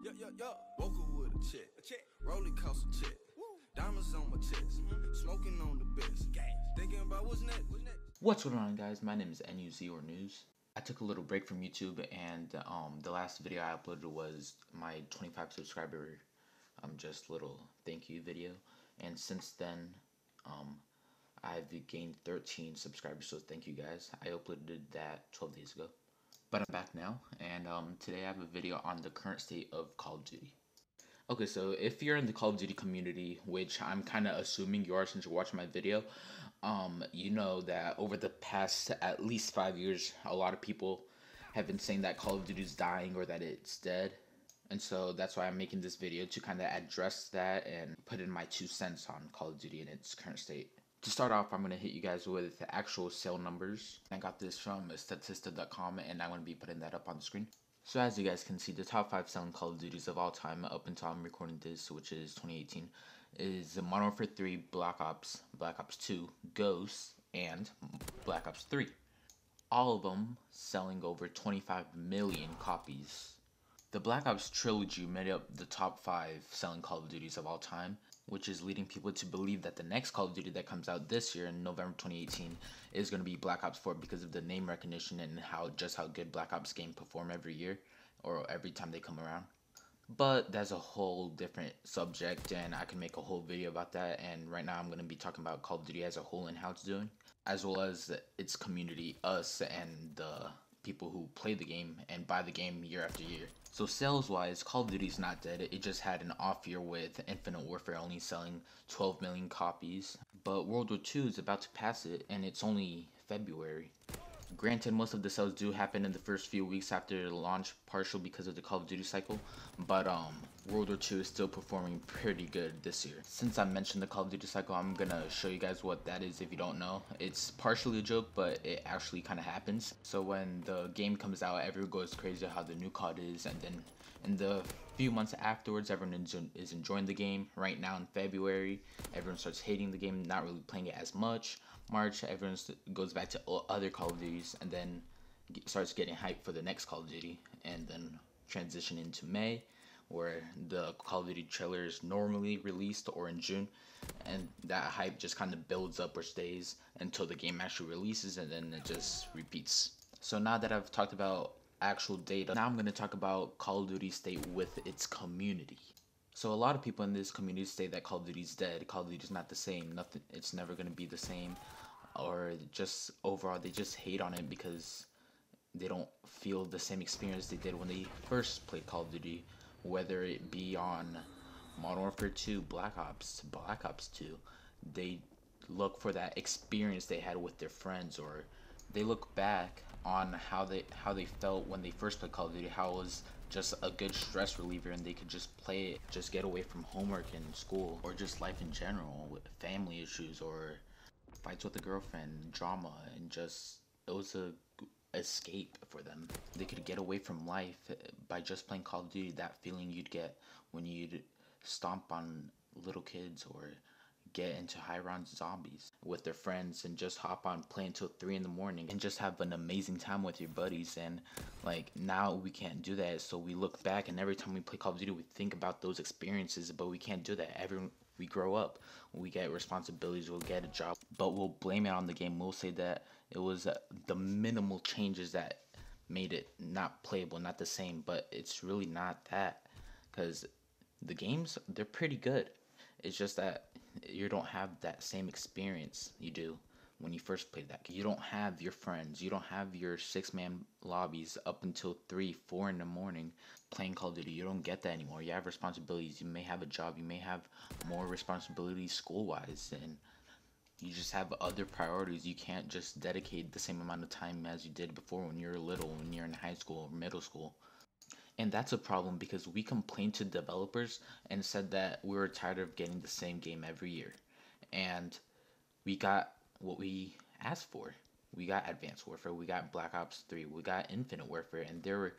Yo. Woke up with a check. Rollie cost a check. Diamonds on my chest. Smoking on the best. Thinking about what's next. What's going on, guys? My name is NUZ or News. I took a little break from YouTube, and the last video I uploaded was my 25 subscriber just little thank you video, and since then I've gained 13 subscribers, so thank you guys. I uploaded that 12 days ago, but I'm back now, and today I have a video on the current state of Call of Duty. Okay, so if you're in the Call of Duty community, which I'm kind of assuming you are since you're watching my video, you know that over the past at least 5 years, a lot of people have been saying that Call of Duty is dying or that it's dead. And so that's why I'm making this video, to kind of address that and put in my 2 cents on Call of Duty in its current state. To start off, I'm going to hit you guys with the actual sale numbers. I got this from Statista.com, and I'm going to be putting that up on the screen. So as you guys can see, the top 5 selling Call of Duties of all time up until I'm recording this, which is 2018, is Modern Warfare 3, Black Ops 2, Ghosts, and Black Ops 3. All of them selling over 25 million copies. The Black Ops trilogy made up the top 5 selling Call of Duties of all time, which is leading people to believe that the next Call of Duty that comes out this year in November 2018 is going to be Black Ops 4 because of the name recognition and how good Black Ops games perform every year or every time they come around. But that's a whole different subject, and I can make a whole video about that. And right now I'm going to be talking about Call of Duty as a whole and how it's doing, as well as its community, us, and the people who play the game and buy the game year after year. So sales wise, Call of Duty is not dead. It just had an off year with Infinite Warfare only selling 12 million copies. But World War II is about to pass it, and it's only February. Granted, most of the sales do happen in the first few weeks after the launch, partial because of the Call of Duty cycle, but World War II is still performing pretty good this year. Since I mentioned the Call of Duty cycle, I'm gonna show you guys what that is if you don't know. It's partially a joke, but it actually kind of happens. So when the game comes out, everyone goes crazy how the new COD is, and then in the few months afterwards, everyone is enjoying the game. Right now in February, everyone starts hating the game, not really playing it as much. March, everyone goes back to other Call of Duties, and then starts getting hyped for the next Call of Duty, and then transition into May, where the Call of Duty trailer is normally released, or in June, and that hype just kind of builds up or stays until the game actually releases, and then it just repeats. So now that I've talked about actual data, now I'm going to talk about Call of Duty state with its community. So a lot of people in this community say that Call of Duty is dead, Call of Duty is not the same, it's never going to be the same, or just overall they just hate on it because they don't feel the same experience they did when they first played Call of Duty, whether it be on Modern Warfare 2, Black Ops 2. They look for that experience they had with their friends, or they look back on how they felt when they first played Call of Duty, how it was just a good stress reliever and they could just play it, just get away from homework and school, or just life in general with family issues or fights with a girlfriend, drama, and just it was a escape for them. They could get away from life by just playing Call of Duty. That feeling you'd get when you'd stomp on little kids or get into high round zombies with their friends and just hop on, play until 3 in the morning and just have an amazing time with your buddies. And like now we can't do that, so we look back and every time we play Call of Duty we think about those experiences, but we can't do that. We grow up, we get responsibilities, we'll get a job, but we'll blame it on the game. We'll say that it was the minimal changes that made it not playable, not the same, but it's really not that, because the games, they're pretty good. It's just that you don't have that same experience you do when you first played that. You don't have your friends, you don't have your 6-man lobbies up until 3, 4 in the morning playing Call of Duty. You don't get that anymore. You have responsibilities, you may have a job, you may have more responsibilities school-wise, and you just have other priorities. You can't just dedicate the same amount of time as you did before when you were little, when you're in high school or middle school. And that's a problem because we complained to developers and said that we were tired of getting the same game every year. And we got what we asked for. We got Advanced Warfare, we got Black Ops 3, we got Infinite Warfare, and there were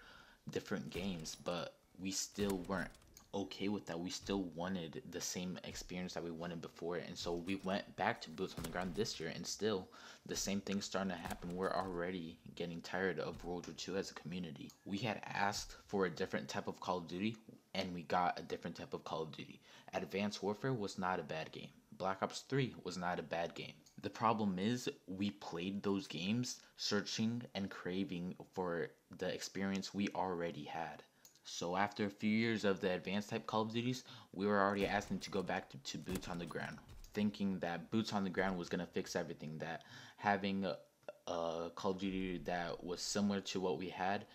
different games, but we still weren't okay with that. We still wanted the same experience that we wanted before, and so we went back to boots on the ground this year, and still the same thing's starting to happen. We're already getting tired of World War II as a community. We had asked for a different type of Call of Duty, and we got a different type of Call of Duty. Advanced Warfare was not a bad game. Black Ops 3 was not a bad game. The problem is we played those games searching and craving for the experience we already had. So after a few years of the advanced type Call of Duties, we were already asking to go back to boots on the ground, thinking that boots on the ground was going to fix everything, that having a Call of Duty that was similar to what we had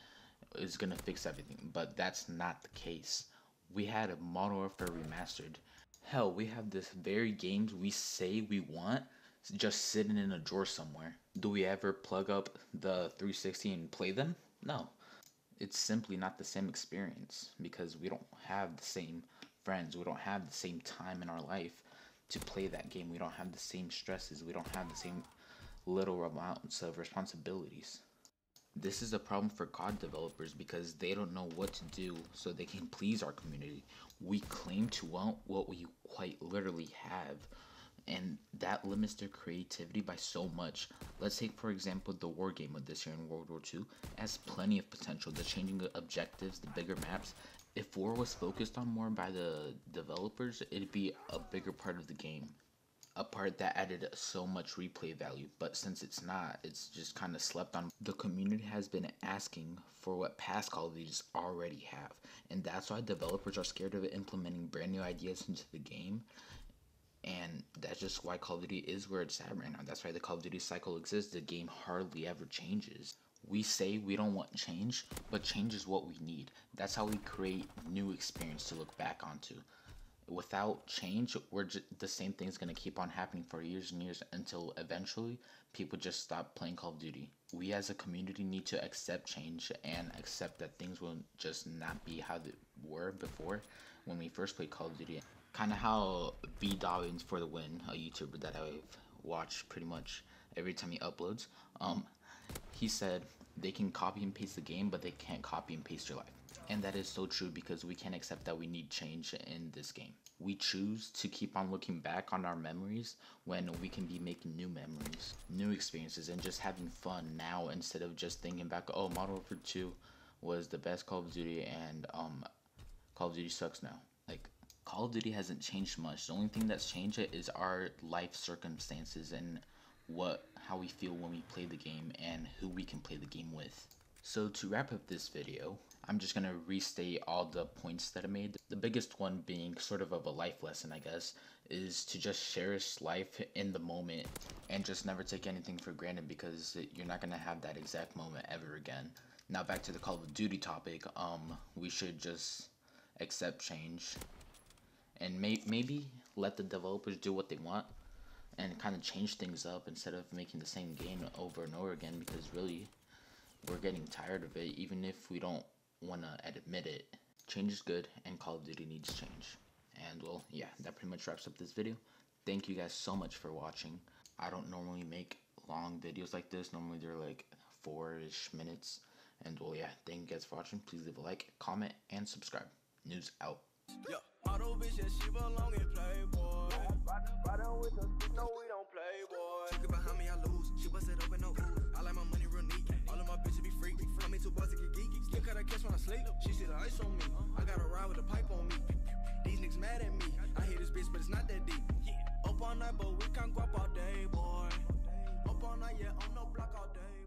is going to fix everything. But that's not the case. We had a Modern Warfare Remastered. Hell, we have this very games we say we want just sitting in a drawer somewhere. Do we ever plug up the 360 and play them? No. It's simply not the same experience because we don't have the same friends. We don't have the same time in our life to play that game. We don't have the same stresses. We don't have the same little amounts of responsibilities. This is a problem for COD developers because they don't know what to do so they can please our community. We claim to want what we quite literally have, and that limits their creativity by so much. Let's take for example the war game of this year in World War II. It has plenty of potential. The changing objectives, the bigger maps. If war was focused on more by the developers, it'd be a bigger part of the game. A part that added so much replay value, but since it's not, it's just kind of slept on. The community has been asking for what past Call of Duties already have, and that's why developers are scared of implementing brand new ideas into the game. And that's just why Call of Duty is where it's at right now. That's why the Call of Duty cycle exists. The game hardly ever changes. We say we don't want change, but change is what we need. That's how we create new experience to look back onto. Without change, the same thing's going to keep on happening for years and years until eventually people just stop playing Call of Duty. We as a community need to accept change and accept that things will just not be how they were before when we first played Call of Duty. Kind of how B Dobbins for the Win, a YouTuber that I've watched pretty much every time he uploads, he said they can copy and paste the game, but they can't copy and paste your life. And that is so true because we can't accept that we need change in this game. We choose to keep on looking back on our memories when we can be making new memories, new experiences, and just having fun now instead of just thinking back, oh, Modern Warfare 2 was the best Call of Duty and Call of Duty sucks now. Like, Call of Duty hasn't changed much. The only thing that's changed is our life circumstances and how we feel when we play the game and who we can play the game with. So to wrap up this video, I'm just going to restate all the points that I made. The biggest one being sort of a life lesson, I guess, is to just cherish life in the moment and just never take anything for granted because you're not going to have that exact moment ever again. Now back to the Call of Duty topic, we should just accept change and maybe let the developers do what they want and kind of change things up instead of making the same game over and over again, because really we're getting tired of it even if we don't want to admit it. Change is good and Call of Duty needs change. And well, yeah, that pretty much wraps up this video. Thank you guys so much for watching. I don't normally make long videos like this. Normally they're like 4-ish minutes. And well, yeah, thank you guys for watching. Please leave a like, comment, and subscribe. News out. Yeah, auto bitch, she belong in Playboy. Riding with us, no, we don't play, boy. She get behind me, I lose. She bust it open, no ooh. I like my money real neat. All of my bitches be freaky. From me two boys to get geeky. Skin cut, I catch when I sleep. She see the ice on me. I got a ride with a pipe on me. These niggas mad at me. I hear this bitch, but it's not that deep. Up all night, but we can't go up all day, boy. Up all night, yeah, on no block all day.